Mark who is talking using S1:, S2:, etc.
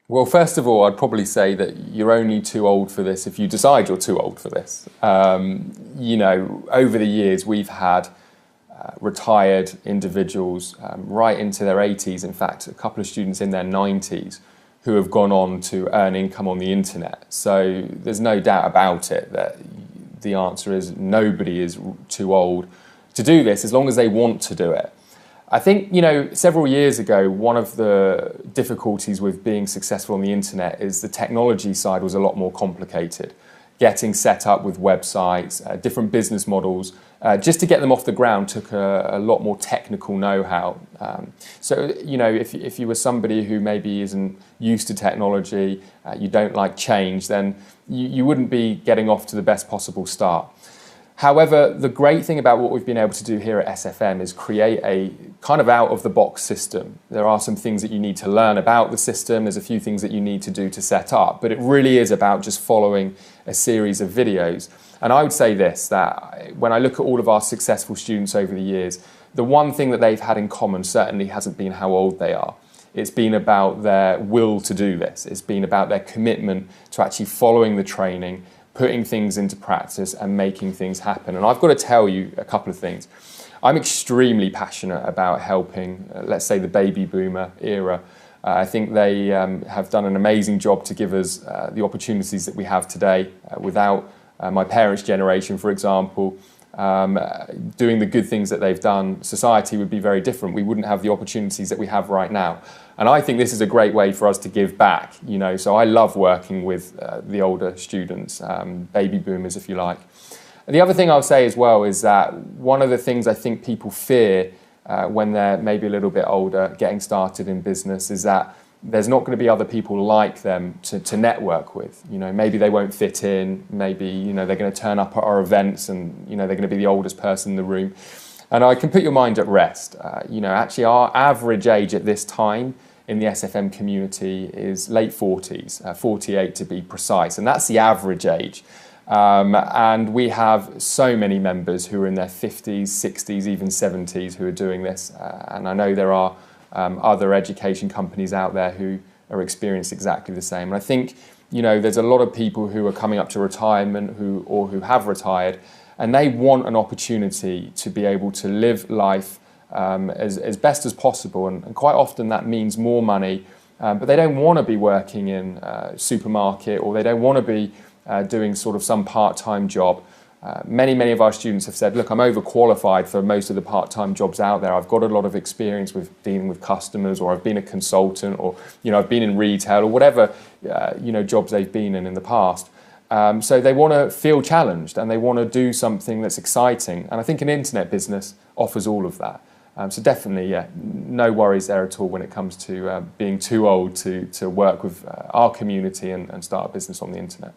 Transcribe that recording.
S1: Well, first of all, I'd probably say that you're only too old for this if you decide you're too old for this. Over the years, we've had retired individuals right into their 80s, in fact, a couple of students in their 90s who have gone on to earn income on the internet. So there's no doubt about it that the answer is nobody is too old to do this as long as they want to do it. I think, several years ago, one of the difficulties with being successful on the internet is the technology side was a lot more complicated. Getting set up with websites, different business models, just to get them off the ground took a lot more technical know-how. If you were somebody who maybe isn't used to technology, you don't like change, then you wouldn't be getting off to the best possible start. However, the great thing about what we've been able to do here at SFM is create a kind of out-of-the-box system. There are some things that you need to learn about the system, there's a few things that you need to do to set up, but it really is about just following a series of videos. And I would say this, that when I look at all of our successful students over the years, the one thing that they've had in common certainly hasn't been how old they are. It's been about their will to do this. It's been about their commitment to actually following the training, putting things into practice and making things happen. And I've got to tell you a couple of things. I'm extremely passionate about helping, let's say, the baby boomer era. I think they have done an amazing job to give us the opportunities that we have today. Without my parents' generation, for example, doing the good things that they've done, society would be very different. We wouldn't have the opportunities that we have right now. And I think this is a great way for us to give back, so I love working with the older students, baby boomers, if you like. And the other thing I'll say as well is that one of the things I think people fear when they're maybe a little bit older, getting started in business, is that there's not going to be other people like them to network with. Maybe they won't fit in, maybe they're going to turn up at our events and they're going to be the oldest person in the room. And I can put your mind at rest. Actually our average age at this time in the SFM community is late 40s, 48 to be precise, and that's the average age. And we have so many members who are in their 50s, 60s, even 70s who are doing this. And I know there are other education companies out there who are experiencing exactly the same. And I think, there's a lot of people who are coming up to retirement who have retired, and they want an opportunity to be able to live life as best as possible. And quite often that means more money, but they don't want to be working in a supermarket, or they don't want to be doing sort of some part-time job. Many of our students have said, look, I'm overqualified for most of the part-time jobs out there. I've got a lot of experience with dealing with customers, or I've been a consultant, or I've been in retail, or whatever jobs they've been in the past. So they want to feel challenged, and they want to do something that's exciting. And I think an internet business offers all of that. So definitely, no worries there at all when it comes to being too old to work with our community and start a business on the internet.